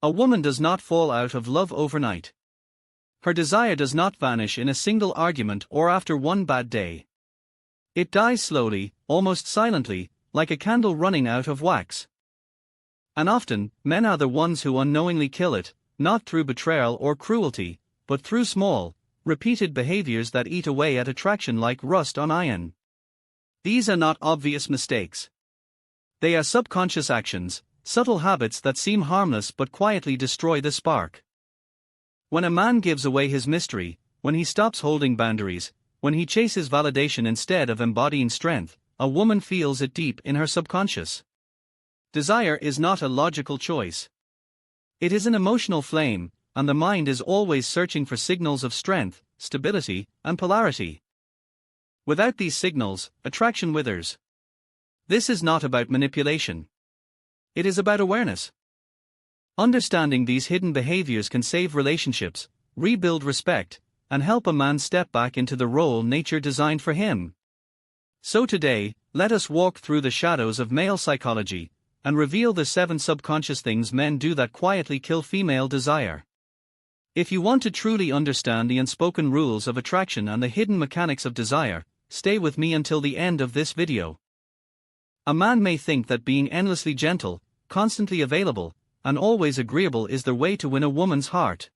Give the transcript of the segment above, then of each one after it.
A woman does not fall out of love overnight. Her desire does not vanish in a single argument or after one bad day. It dies slowly, almost silently, like a candle running out of wax. And often, men are the ones who unknowingly kill it, not through betrayal or cruelty, but through small, repeated behaviors that eat away at attraction like rust on iron. These are not obvious mistakes. They are subconscious actions, subtle habits that seem harmless but quietly destroy the spark. When a man gives away his mystery, when he stops holding boundaries, when he chases validation instead of embodying strength, a woman feels it deep in her subconscious. Desire is not a logical choice. It is an emotional flame, and the mind is always searching for signals of strength, stability, and polarity. Without these signals, attraction withers. This is not about manipulation. It is about awareness. Understanding these hidden behaviors can save relationships, rebuild respect, and help a man step back into the role nature designed for him. So today, let us walk through the shadows of male psychology and reveal the 7 subconscious things men do that quietly kill female desire. If you want to truly understand the unspoken rules of attraction and the hidden mechanics of desire, stay with me until the end of this video. A man may think that being endlessly gentle, constantly available, and always agreeable is the way to win a woman's heart.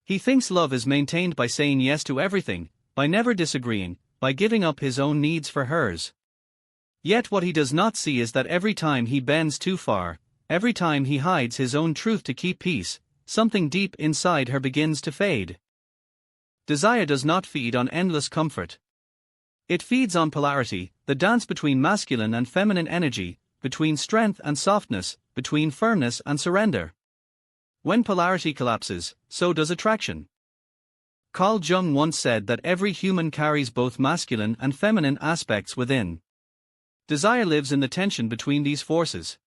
He thinks love is maintained by saying yes to everything, by never disagreeing, by giving up his own needs for hers. Yet what he does not see is that every time he bends too far, every time he hides his own truth to keep peace, something deep inside her begins to fade. Desire does not feed on endless comfort. It feeds on polarity, the dance between masculine and feminine energy, between strength and softness, between firmness and surrender. When polarity collapses, so does attraction. Carl Jung once said that every human carries both masculine and feminine aspects within. Desire lives in the tension between these forces.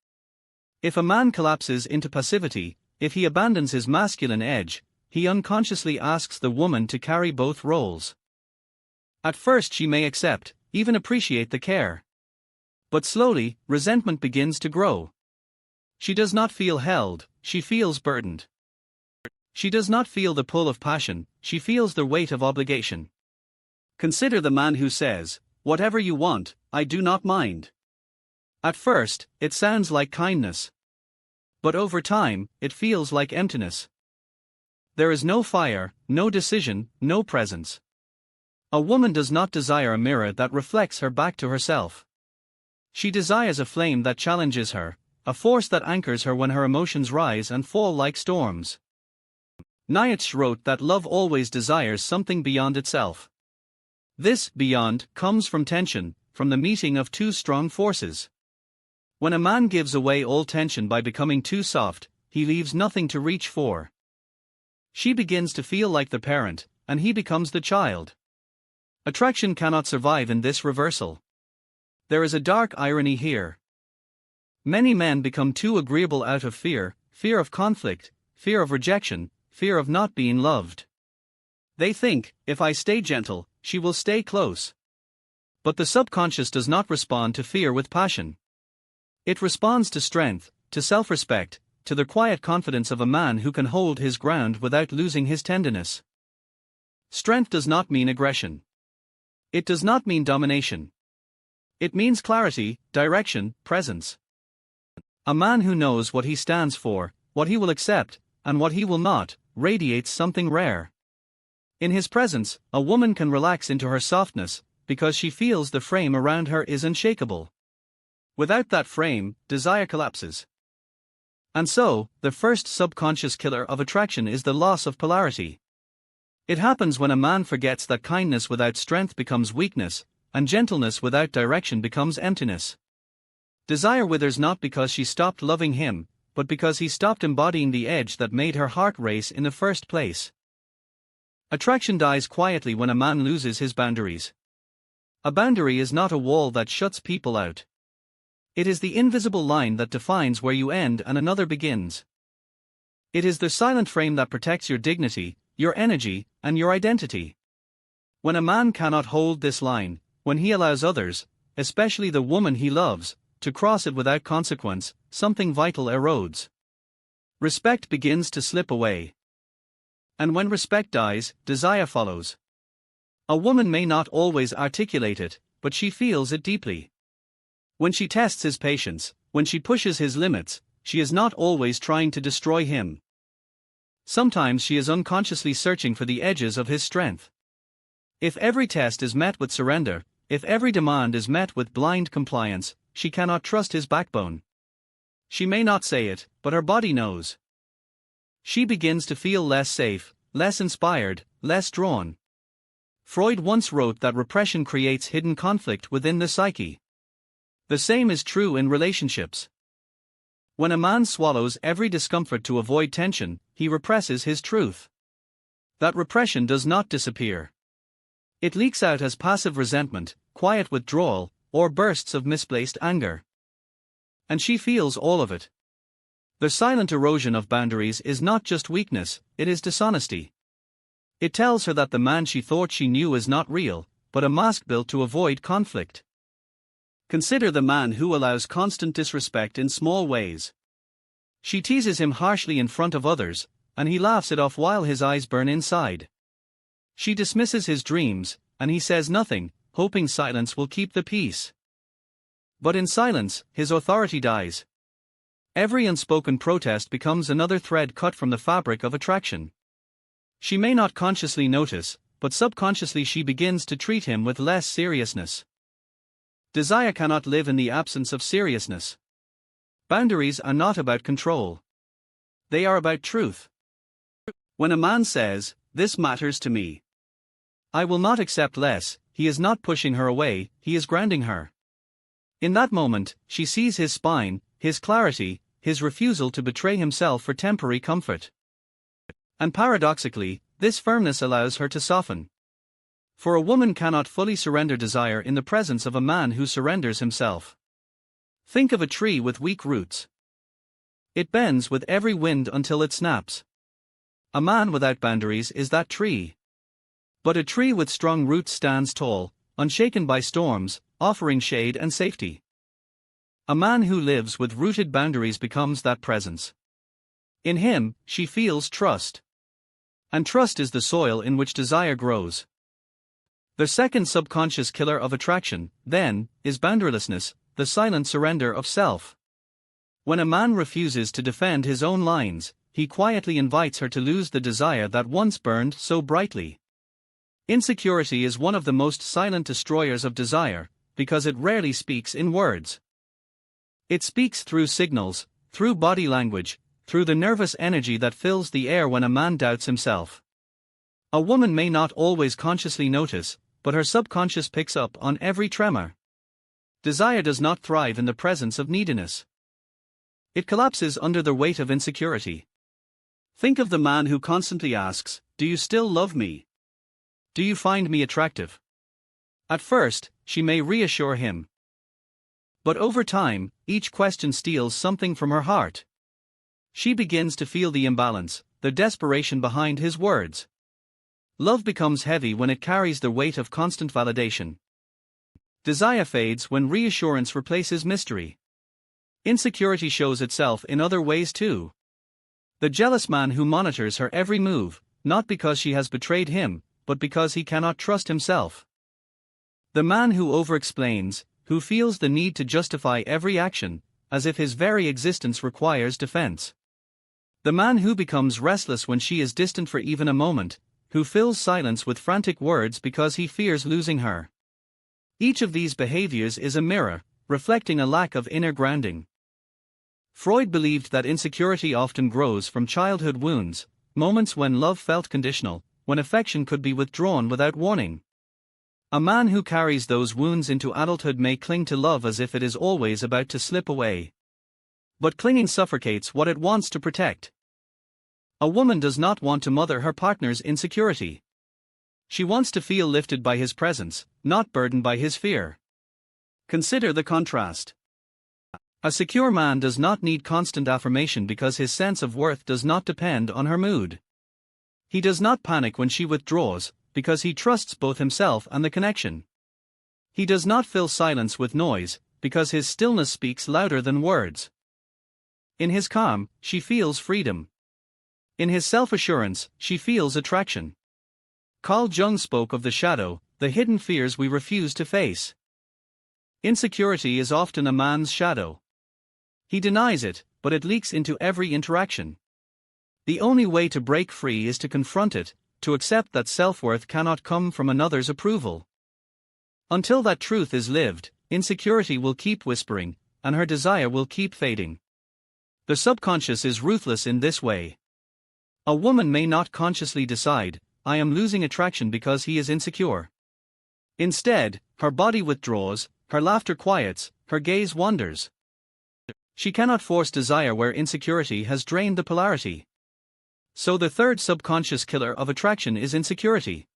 If a man collapses into passivity, if he abandons his masculine edge, he unconsciously asks the woman to carry both roles. At first she may accept, even appreciate the care. But slowly, resentment begins to grow. She does not feel held, she feels burdened. She does not feel the pull of passion, she feels the weight of obligation. Consider the man who says, "Whatever you want, I do not mind." At first, it sounds like kindness. But over time, it feels like emptiness. There is no fire, no decision, no presence. A woman does not desire a mirror that reflects her back to herself. She desires a flame that challenges her, a force that anchors her when her emotions rise and fall like storms. Nietzsche wrote that love always desires something beyond itself. This beyond comes from tension, from the meeting of two strong forces. When a man gives away all tension by becoming too soft, he leaves nothing to reach for. She begins to feel like the parent, and he becomes the child. Attraction cannot survive in this reversal. There is a dark irony here. Many men become too agreeable out of fear, fear of conflict, fear of rejection, fear of not being loved. They think, if I stay gentle, she will stay close. But the subconscious does not respond to fear with passion. It responds to strength, to self-respect, to the quiet confidence of a man who can hold his ground without losing his tenderness. Strength does not mean aggression. It does not mean domination. It means clarity, direction, presence. A man who knows what he stands for, what he will accept, and what he will not, radiates something rare. In his presence, a woman can relax into her softness, because she feels the frame around her is unshakable. Without that frame, desire collapses. And so, the first subconscious killer of attraction is the loss of polarity. It happens when a man forgets that kindness without strength becomes weakness, and gentleness without direction becomes emptiness. Desire withers not because she stopped loving him, but because he stopped embodying the edge that made her heart race in the first place. Attraction dies quietly when a man loses his boundaries. A boundary is not a wall that shuts people out. It is the invisible line that defines where you end and another begins. It is the silent frame that protects your dignity, your energy, and your identity. When a man cannot hold this line, when he allows others, especially the woman he loves, to cross it without consequence, something vital erodes. Respect begins to slip away. And when respect dies, desire follows. A woman may not always articulate it, but she feels it deeply. When she tests his patience, when she pushes his limits, she is not always trying to destroy him. Sometimes she is unconsciously searching for the edges of his strength. If every test is met with surrender, if every demand is met with blind compliance, she cannot trust his backbone. She may not say it, but her body knows. She begins to feel less safe, less inspired, less drawn. Freud once wrote that repression creates hidden conflict within the psyche. The same is true in relationships. When a man swallows every discomfort to avoid tension, he represses his truth. That repression does not disappear. It leaks out as passive resentment, quiet withdrawal, or bursts of misplaced anger. And she feels all of it. The silent erosion of boundaries is not just weakness, it is dishonesty. It tells her that the man she thought she knew is not real, but a mask built to avoid conflict. Consider the man who allows constant disrespect in small ways. She teases him harshly in front of others, and he laughs it off while his eyes burn inside. She dismisses his dreams, and he says nothing, hoping silence will keep the peace. But in silence, his authority dies. Every unspoken protest becomes another thread cut from the fabric of attraction. She may not consciously notice, but subconsciously she begins to treat him with less seriousness. Desire cannot live in the absence of seriousness. Boundaries are not about control. They are about truth. When a man says, "This matters to me. I will not accept less," he is not pushing her away, he is grounding her. In that moment, she sees his spine, his clarity, his refusal to betray himself for temporary comfort. And paradoxically, this firmness allows her to soften. For a woman cannot fully surrender desire in the presence of a man who surrenders himself. Think of a tree with weak roots. It bends with every wind until it snaps. A man without boundaries is that tree. But a tree with strong roots stands tall, unshaken by storms, offering shade and safety. A man who lives with rooted boundaries becomes that presence. In him, she feels trust. And trust is the soil in which desire grows. The second subconscious killer of attraction, then, is boundarylessness, the silent surrender of self. When a man refuses to defend his own lines, he quietly invites her to lose the desire that once burned so brightly. Insecurity is one of the most silent destroyers of desire, because it rarely speaks in words. It speaks through signals, through body language, through the nervous energy that fills the air when a man doubts himself. A woman may not always consciously notice, but her subconscious picks up on every tremor. Desire does not thrive in the presence of neediness. It collapses under the weight of insecurity. Think of the man who constantly asks, "Do you still love me? Do you find me attractive?" At first, she may reassure him. But over time, each question steals something from her heart. She begins to feel the imbalance, the desperation behind his words. Love becomes heavy when it carries the weight of constant validation. Desire fades when reassurance replaces mystery. Insecurity shows itself in other ways too. The jealous man who monitors her every move, not because she has betrayed him, but because he cannot trust himself. The man who over-explains, who feels the need to justify every action, as if his very existence requires defense. The man who becomes restless when she is distant for even a moment, who fills silence with frantic words because he fears losing her. Each of these behaviors is a mirror, reflecting a lack of inner grounding. Freud believed that insecurity often grows from childhood wounds, moments when love felt conditional, when affection could be withdrawn without warning. A man who carries those wounds into adulthood may cling to love as if it is always about to slip away. But clinging suffocates what it wants to protect. A woman does not want to mother her partner's insecurity. She wants to feel lifted by his presence, not burdened by his fear. Consider the contrast. A secure man does not need constant affirmation because his sense of worth does not depend on her mood. He does not panic when she withdraws, because he trusts both himself and the connection. He does not fill silence with noise, because his stillness speaks louder than words. In his calm, she feels freedom. In his self-assurance, she feels attraction. Carl Jung spoke of the shadow, the hidden fears we refuse to face. Insecurity is often a man's shadow. He denies it, but it leaks into every interaction. The only way to break free is to confront it, to accept that self-worth cannot come from another's approval. Until that truth is lived, insecurity will keep whispering, and her desire will keep fading. The subconscious is ruthless in this way. A woman may not consciously decide, I am losing attraction because he is insecure. Instead, her body withdraws, her laughter quiets, her gaze wanders. She cannot force desire where insecurity has drained the polarity. So the third subconscious killer of attraction is insecurity.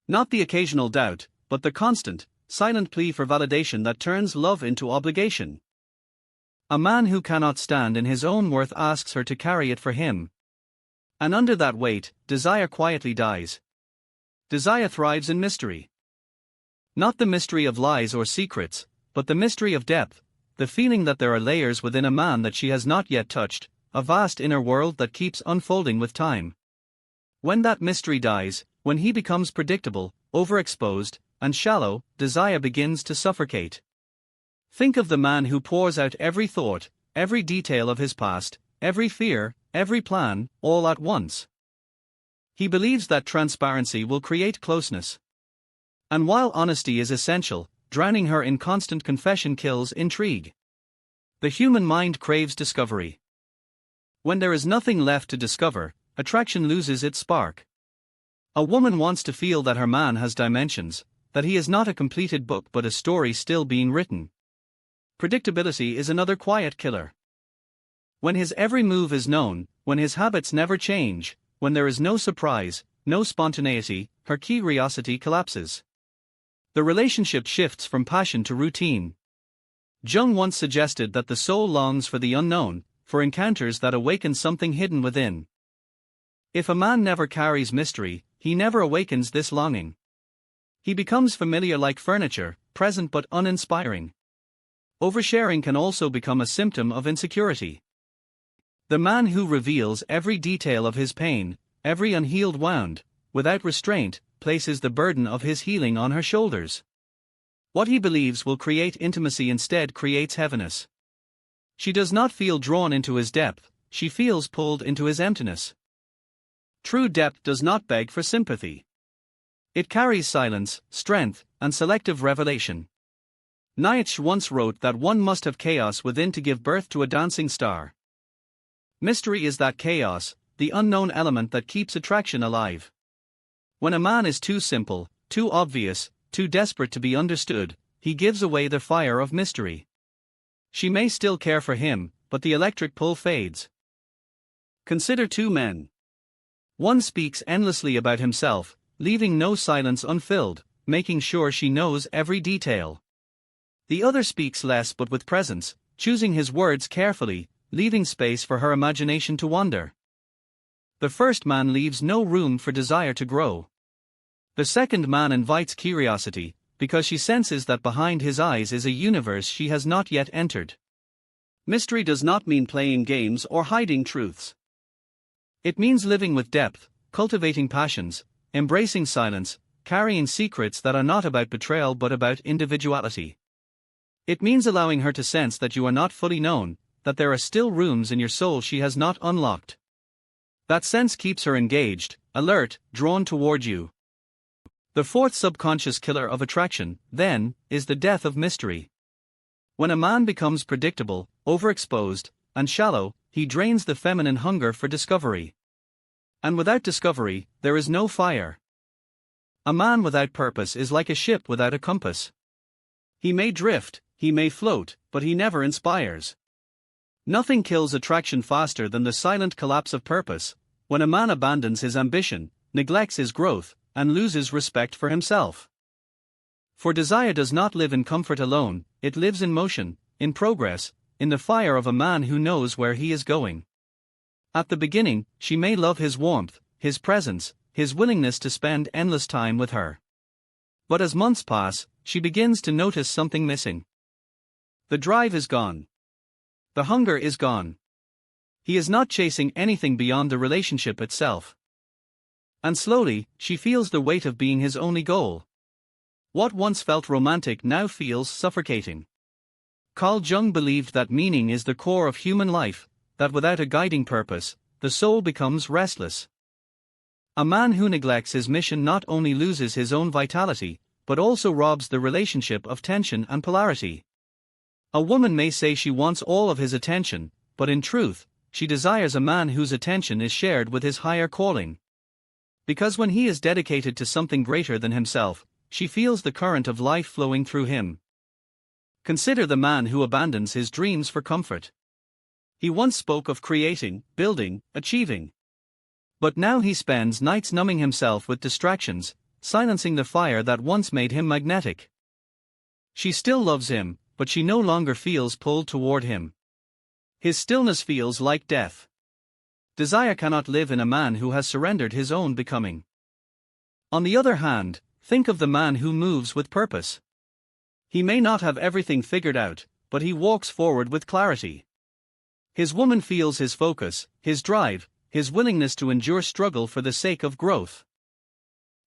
Not the occasional doubt, but the constant, silent plea for validation that turns love into obligation. A man who cannot stand in his own worth asks her to carry it for him. And under that weight, desire quietly dies. Desire thrives in mystery. Not the mystery of lies or secrets, but the mystery of depth, the feeling that there are layers within a man that she has not yet touched, a vast inner world that keeps unfolding with time. When that mystery dies, when he becomes predictable, overexposed, and shallow, desire begins to suffocate. Think of the man who pours out every thought, every detail of his past, every fear, every plan, all at once. He believes that transparency will create closeness. And while honesty is essential, drowning her in constant confession kills intrigue. The human mind craves discovery. When there is nothing left to discover, attraction loses its spark. A woman wants to feel that her man has dimensions, that he is not a completed book but a story still being written. Predictability is another quiet killer. When his every move is known, when his habits never change, when there is no surprise, no spontaneity, her curiosity collapses. The relationship shifts from passion to routine. Jung once suggested that the soul longs for the unknown, for encounters that awaken something hidden within. If a man never carries mystery, he never awakens this longing. He becomes familiar like furniture, present but uninspiring. Oversharing can also become a symptom of insecurity. The man who reveals every detail of his pain, every unhealed wound, without restraint, places the burden of his healing on her shoulders. What he believes will create intimacy instead creates heaviness. She does not feel drawn into his depth, she feels pulled into his emptiness. True depth does not beg for sympathy. It carries silence, strength, and selective revelation. Nietzsche once wrote that one must have chaos within to give birth to a dancing star. Mystery is that chaos, the unknown element that keeps attraction alive. When a man is too simple, too obvious, too desperate to be understood, he gives away the fire of mystery. She may still care for him, but the electric pull fades. Consider two men. One speaks endlessly about himself, leaving no silence unfilled, making sure she knows every detail. The other speaks less but with presence, choosing his words carefully, leaving space for her imagination to wander. The first man leaves no room for desire to grow. The second man invites curiosity, because she senses that behind his eyes is a universe she has not yet entered. Mystery does not mean playing games or hiding truths. It means living with depth, cultivating passions, embracing silence, carrying secrets that are not about betrayal but about individuality. It means allowing her to sense that you are not fully known, that there are still rooms in your soul she has not unlocked. That sense keeps her engaged, alert, drawn toward you. The fourth subconscious killer of attraction, then, is the death of mystery. When a man becomes predictable, overexposed, and shallow, he drains the feminine hunger for discovery. And without discovery, there is no fire. A man without purpose is like a ship without a compass. He may drift, he may float, but he never inspires. Nothing kills attraction faster than the silent collapse of purpose, when a man abandons his ambition, neglects his growth, and loses respect for himself. For desire does not live in comfort alone, it lives in motion, in progress, in the fire of a man who knows where he is going. At the beginning, she may love his warmth, his presence, his willingness to spend endless time with her. But as months pass, she begins to notice something missing. The drive is gone. The hunger is gone. He is not chasing anything beyond the relationship itself. And slowly, she feels the weight of being his only goal. What once felt romantic now feels suffocating. Carl Jung believed that meaning is the core of human life, that without a guiding purpose, the soul becomes restless. A man who neglects his mission not only loses his own vitality, but also robs the relationship of tension and polarity. A woman may say she wants all of his attention, but in truth, she desires a man whose attention is shared with his higher calling. Because when he is dedicated to something greater than himself, she feels the current of life flowing through him. Consider the man who abandons his dreams for comfort. He once spoke of creating, building, achieving. But now he spends nights numbing himself with distractions, silencing the fire that once made him magnetic. She still loves him, but she no longer feels pulled toward him. His stillness feels like death. Desire cannot live in a man who has surrendered his own becoming. On the other hand, think of the man who moves with purpose. He may not have everything figured out, but he walks forward with clarity. His woman feels his focus, his drive, his willingness to endure struggle for the sake of growth.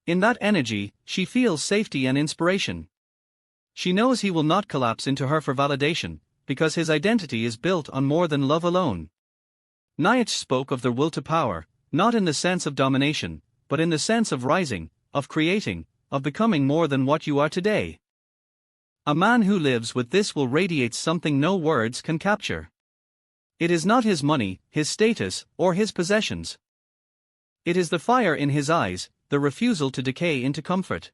In that energy, she feels safety and inspiration. She knows he will not collapse into her for validation, because his identity is built on more than love alone. Nietzsche spoke of the will to power, not in the sense of domination, but in the sense of rising, of creating, of becoming more than what you are today. A man who lives with this will radiate something no words can capture. It is not his money, his status, or his possessions. It is the fire in his eyes, the refusal to decay into comfort.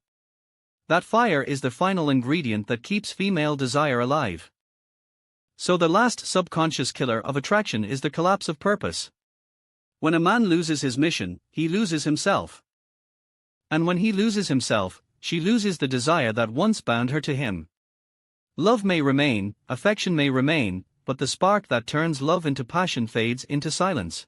That fire is the final ingredient that keeps female desire alive. So the last subconscious killer of attraction is the collapse of purpose. When a man loses his mission, he loses himself. And when he loses himself, she loses the desire that once bound her to him. Love may remain, affection may remain, but the spark that turns love into passion fades into silence.